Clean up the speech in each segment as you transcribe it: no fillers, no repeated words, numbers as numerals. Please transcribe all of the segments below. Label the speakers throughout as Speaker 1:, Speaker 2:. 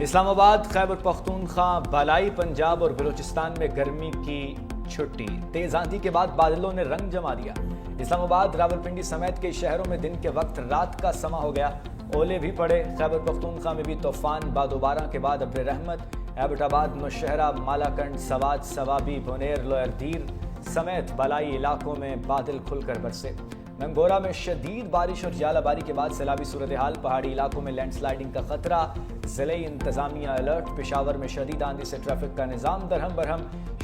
Speaker 1: اسلام آباد، خیبر پختونخوا، بالائی پنجاب اور بلوچستان میں گرمی کی چھٹی۔ تیز آندھی کے بعد بادلوں نے رنگ جما دیا۔ اسلام آباد، راولپنڈی سمیت کئی شہروں میں دن کے وقت رات کا سما ہو گیا۔ اولے بھی پڑے۔ خیبر پختونخوا میں بھی طوفان باد و باران کے بعد ابر رحمت۔ ایبٹ آباد، نوشہرہ، مالاکنڈ، سوات، سوابی، بونیر، لوئر دیر سمیت بالائی علاقوں میں بادل کھل کر برسے۔ منگورا میں شدید بارش اور ژالہ باری کے بعد سیلابی صورتحال، پہاڑی علاقوں میں لینڈ سلائیڈنگ کا خطرہ، ضلعی انتظامیہ الرٹ۔ پشاور میں شدید آندھی سے ٹریفک کا نظام درہم برہم،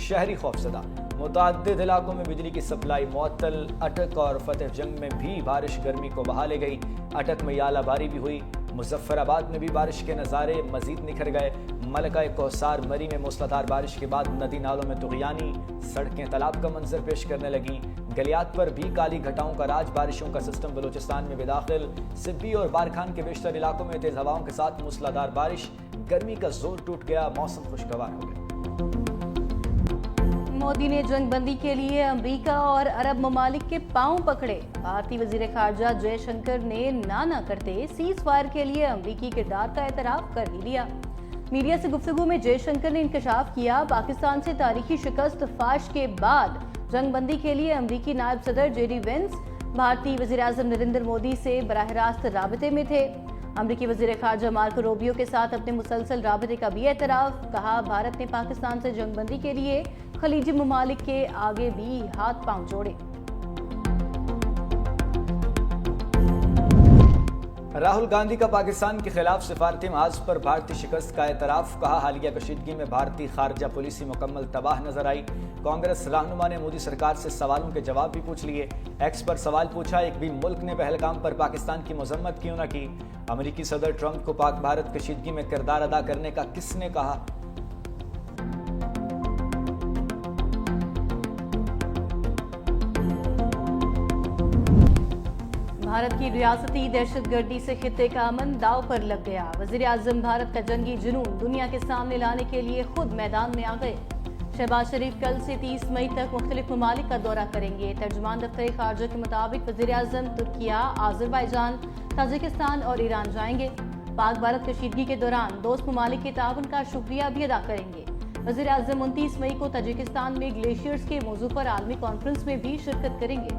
Speaker 1: شہری خوفزدہ۔ متعدد علاقوں میں بجلی کی سپلائی معطل۔ اٹک اور فتح جنگ میں بھی بارش گرمی کو بڑھا لے گئی۔ اٹک میں ژالہ باری بھی ہوئی۔ مظفر آباد میں بھی بارش کے نظارے مزید نکھر گئے۔ ملکہ کوثر مری میں موسلادھار بارش کے بعد ندی نالوں میں طغیانی، سڑکیں تالاب کا منظر پیش کرنے لگیں۔ گلیات پر بھی کالی گھٹاؤں کا راج۔ بارشوں کا سسٹم بلوچستان میں بھی داخل۔ سبی اور بارکھان کے بیشتر علاقوں میں تیز ہواؤں کے ساتھ موسلادھار بارش۔ گرمی کا زور ٹوٹ گیا، موسم خوشگوار ہو گیا۔
Speaker 2: مودی نے جنگ بندی کے لیے امریکہ اور عرب ممالک کے پاؤں پکڑے۔ بھارتی وزیر خارجہ جے شنکر نے نہ کرتے سیز فائر کے لیے امریکی کردار کا اعتراف کر ہی لیا۔ میڈیا سے گفتگو میں جے شنکر نے انکشاف کیا، پاکستان سے تاریخی شکست فاش کے بعد جنگ بندی کے لیے امریکی نائب صدر جے ڈی وینس بھارتی وزیر اعظم نریندر مودی سے براہ راست رابطے میں تھے۔ امریکی وزیر خارجہ مارکو روبیو کے ساتھ اپنے مسلسل رابطے کا بھی اعتراف۔ کہا، بھارت نے پاکستان سے جنگ بندی کے لیے خلیجی ممالک کے آگے بھی ہاتھ پاؤں جوڑے۔
Speaker 1: راہل گاندھی کا پاکستان کے خلاف سفارتی محاذ پر بھارتی شکست کا اعتراف۔ کہا، حالیہ کشیدگی میں بھارتی خارجہ پالیسی مکمل تباہ نظر آئی۔ کانگریس رہنما نے مودی سرکار سے سوالوں کے جواب بھی پوچھ لیے۔ ایکس پر سوال پوچھا، ایک بھی ملک نے پہلگام پر پاکستان کی مذمت کیوں نہ کی؟ امریکی صدر ٹرمپ کو پاک بھارت کشیدگی میں کردار ادا کرنے کا کس نے کہا؟
Speaker 2: بھارت کی ریاستی دہشت گردی سے خطے کا امن داؤ پر لگ گیا۔ وزیر اعظم بھارت کا جنگی جنون دنیا کے سامنے لانے کے لیے خود میدان میں آ گئے۔ شہباز شریف کل سے 30 مئی تک مختلف ممالک کا دورہ کریں گے۔ ترجمان دفتر خارجہ کے مطابق وزیر اعظم ترکیہ، آذربائیجان، تاجکستان اور ایران جائیں گے۔ پاک بھارت کشیدگی کے دوران دوست ممالک کے تعاون کا شکریہ بھی ادا کریں گے۔ وزیر اعظم 29 مئی کو تاجکستان میں گلیشیئرز کے موضوع پر عالمی کانفرنس میں بھی شرکت کریں گے۔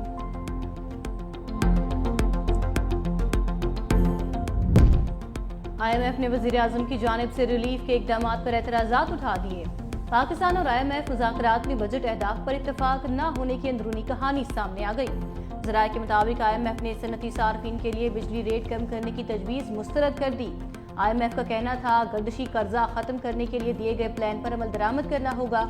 Speaker 2: آئی ایم ایف نے وزیر اعظم کی جانب سے ریلیف کے اقدامات پر اعتراضات اٹھا دیے۔ پاکستان اور آئی ایم ایف مذاکرات میں بجٹ اہداف پر اتفاق نہ ہونے کی اندرونی کہانی سامنے آ گئی۔ ذرائع کے مطابق آئی ایم ایف نے صنعتی صارفین کے لیے بجلی ریٹ کم کرنے کی تجویز مسترد کر دی۔ آئی ایم ایف کا کہنا تھا، گردشی قرضہ ختم کرنے کے لیے دیے گئے پلان پر عمل درآمد کرنا ہوگا۔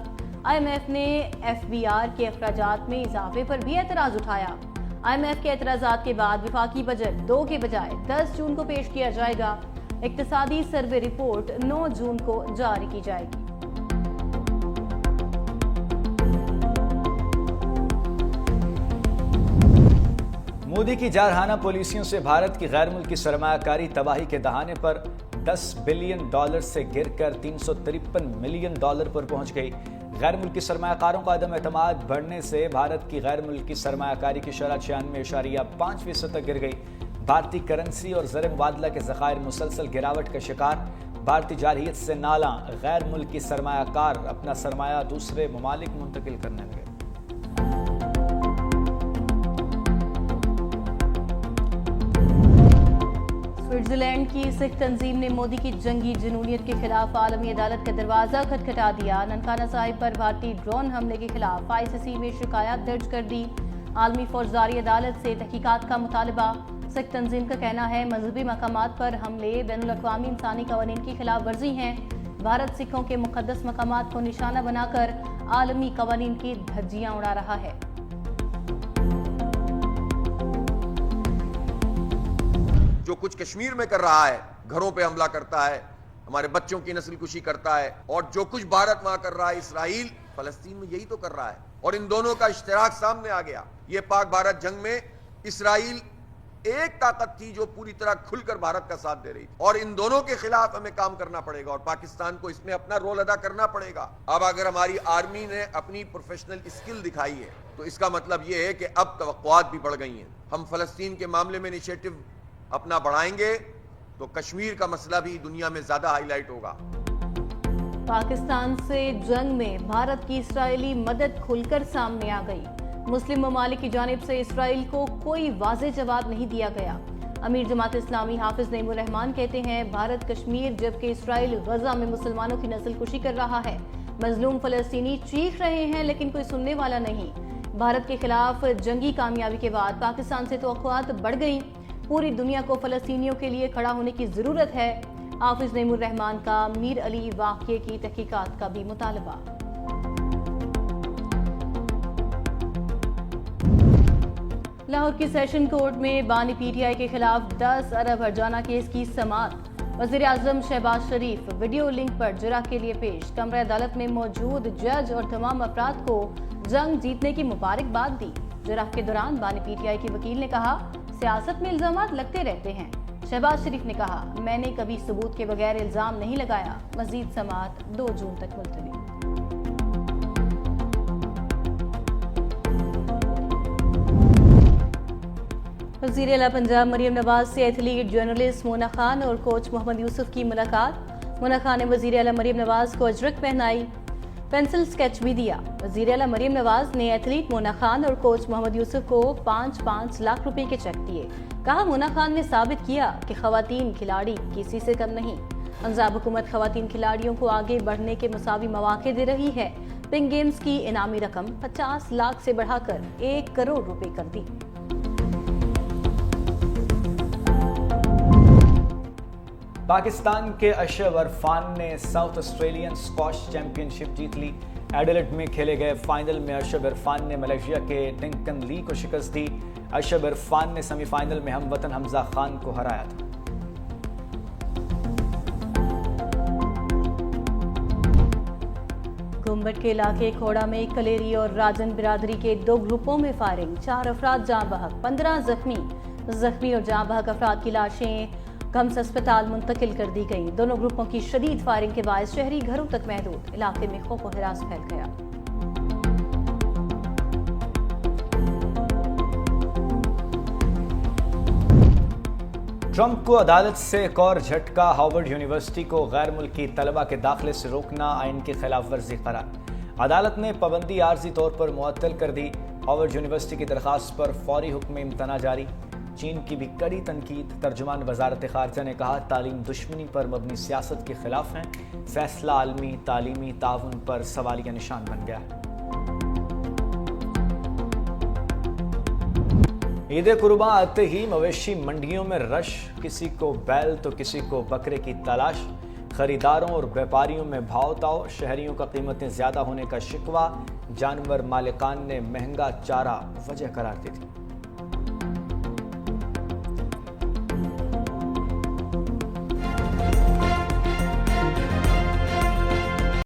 Speaker 2: آئی ایم ایف نے ایف بی آر کے اخراجات میں اضافے پر بھی اعتراض اٹھایا۔ آئی ایم ایف کے اعتراضات کے بعد وفاقی بجٹ 2 کے بجائے 10 جون کو پیش کیا جائے گا۔ اقتصادی سروے رپورٹ 9 جون کو جاری کی جائے گی۔
Speaker 1: مودی کی جارحانہ پالیسیوں سے بھارت کی غیر ملکی سرمایہ کاری تباہی کے دہانے پر $10 بلین سے گر کر $353 ملین پر پہنچ گئی۔ غیر ملکی سرمایہ کاروں کا عدم اعتماد بڑھنے سے بھارت کی غیر ملکی سرمایہ کاری کی شرح 96.5% تک گر گئی۔ بھارتی کرنسی اور زر مبادلہ کے ذخائر مسلسل گراوٹ کا شکار۔ بھارتی جارحیت سے نالاں غیر ملکی سرمایہ کار اپنا سرمایہ دوسرے ممالک منتقل کرنے لگے۔
Speaker 2: سوئٹزرلینڈ کی سکھ تنظیم نے مودی کی جنگی جنونیت کے خلاف عالمی عدالت کا دروازہ کھٹکھٹا دیا۔ ننکانہ صاحب پر بھارتی ڈرون حملے کے خلاف آئی سی سی میں شکایت درج کر دی۔ عالمی فوجداری عدالت سے تحقیقات کا مطالبہ۔ سکھ تنظیم کا کہنا ہے، مذہبی مقامات پر حملے بین الاقوامی انسانی قوانین کی خلاف ورزی ہیں۔ بھارت سکھوں کے مقدس مقامات کو نشانہ بنا کر عالمی قوانین کی دھجیاں اڑا رہا ہے۔
Speaker 3: جو کچھ کشمیر میں کر رہا ہے، گھروں پہ حملہ کرتا ہے، ہمارے بچوں کی نسل کشی کرتا ہے، اور جو کچھ بھارت وہاں کر رہا ہے، اسرائیل فلسطین میں یہی تو کر رہا ہے، اور ان دونوں کا اشتراک سامنے آ گیا۔ یہ پاک بھارت جنگ میں اسرائیل ایک طاقت تھی جو پوری طرح کھل کر بھارت کا ساتھ دے رہی تھی، اور ان دونوں کے خلاف ہمیں کام کرنا پڑے گا، اور پاکستان کو اس میں اپنا رول ادا کرنا پڑے گا۔ اب اگر ہماری آرمی نے اپنی پروفیشنل اسکل دکھائی ہے تو اس کا مطلب یہ ہے کہ اب توقعات بھی بڑھ گئی ہیں۔ ہم فلسطین کے معاملے میں انیشیٹو اپنا بڑھائیں گے، تو کشمیر کا مسئلہ بھی دنیا میں زیادہ ہائی لائٹ ہوگا۔
Speaker 2: پاکستان سے جنگ میں بھارت کی اسرائیلی مدد کھل کر سامنے آ گئی۔ مسلم ممالک کی جانب سے اسرائیل کو کوئی واضح جواب نہیں دیا گیا۔ امیر جماعت اسلامی حافظ نعیم الرحمان کہتے ہیں بھارت کشمیر جبکہ اسرائیل غزہ میں مسلمانوں کی نسل کشی کر رہا ہے۔ مظلوم فلسطینی چیخ رہے ہیں لیکن کوئی سننے والا نہیں۔ بھارت کے خلاف جنگی کامیابی کے بعد پاکستان سے توقعات بڑھ گئیں۔ پوری دنیا کو فلسطینیوں کے لیے کھڑا ہونے کی ضرورت ہے۔ حافظ نعیم الرحمان کا میر علی واقعے کی تحقیقات کا بھی مطالبہ۔ لاہور کی سیشن کورٹ میں بانی پی ٹی آئی کے خلاف 10 ارب ہرجانہ کیس کی سماعت۔ وزیر اعظم شہباز شریف ویڈیو لنک پر جرح کے لیے پیش۔ کمرہ عدالت میں موجود جج اور تمام افراد کو جنگ جیتنے کی مبارکباد دی۔ جرح کے دوران بانی پی ٹی آئی کی وکیل نے کہا سیاست میں الزامات لگتے رہتے ہیں۔ شہباز شریف نے کہا میں نے کبھی ثبوت کے بغیر الزام نہیں لگایا۔ مزید سماعت 2 جون تک ملتوی۔ وزیر اعلیٰ پنجاب مریم نواز سے ایتھلیٹ جرنلسٹ مونا خان اور کوچ محمد یوسف کی ملاقات۔ مونا خان نے وزیر اعلیٰ مریم نواز کو اجرک پہنائی، پینسل سکیچ بھی دیا۔ وزیر اعلیٰ مریم نواز نے ایتھلیٹ مونا خان اور کوچ محمد یوسف کو 5-5 لاکھ روپے کے چیک دیے۔ کہا مونا خان نے ثابت کیا کہ خواتین کھلاڑی کسی سے کم نہیں۔ پنجاب حکومت خواتین کھلاڑیوں کو آگے بڑھنے کے مساوی مواقع دے رہی ہے۔ پنک گیمز کی انعامی رقم 50 لاکھ سے بڑھا کر 1 کروڑ روپے کر دی۔
Speaker 1: پاکستان کے اشرف عرفان نے ساؤتھ آسٹریلین سکواش چیمپئن شپ جیت لی۔ ایڈیلیڈ میں کھیلے گئے فائنل میں اشرف عرفان نے ملیشیا کے ڈنکن لی کو شکست دی۔ اشرف عرفان نے سیمی فائنل میں ہم وطن حمزہ خان کو ہرایا تھا۔
Speaker 2: گنبد کے علاقے کھوڑا میں کلیری اور راجن برادری کے 2 گروپوں میں فائرنگ، 4 افراد جاں بحق، 15 زخمی اور جاں بحق افراد کی لاشیں گمس اسپتال منتقل کر دی گئی۔ دونوں گروپوں کی شدید فائرنگ کے باعث شہری گھروں تک محدود، علاقے میں خوف و ہراس پھیل گیا۔
Speaker 1: ٹرمپ کو عدالت سے ایک اور جھٹکا، ہارورڈ یونیورسٹی کو غیر ملکی طلبہ کے داخلے سے روکنا آئین کی خلاف ورزی قرار۔ عدالت نے پابندی عارضی طور پر معطل کر دی۔ ہارورڈ یونیورسٹی کی درخواست پر فوری حکم امتناع جاری۔ چین کی بھی کڑی تنقید، ترجمان وزارت خارجہ نے کہا تعلیم دشمنی پر مبنی سیاست کے خلاف ہیں، فیصلہ عالمی تعلیمی تعاون پر سوالیہ نشان بن گیا۔ عید قرباں آتے ہی مویشی منڈیوں میں رش، کسی کو بیل تو کسی کو بکرے کی تلاش، خریداروں اور بیپاریوں میں بھاؤ تاؤ، شہریوں کا قیمتیں زیادہ ہونے کا شکوہ، جانور مالکان نے مہنگا چارہ وجہ قرار دی تھی۔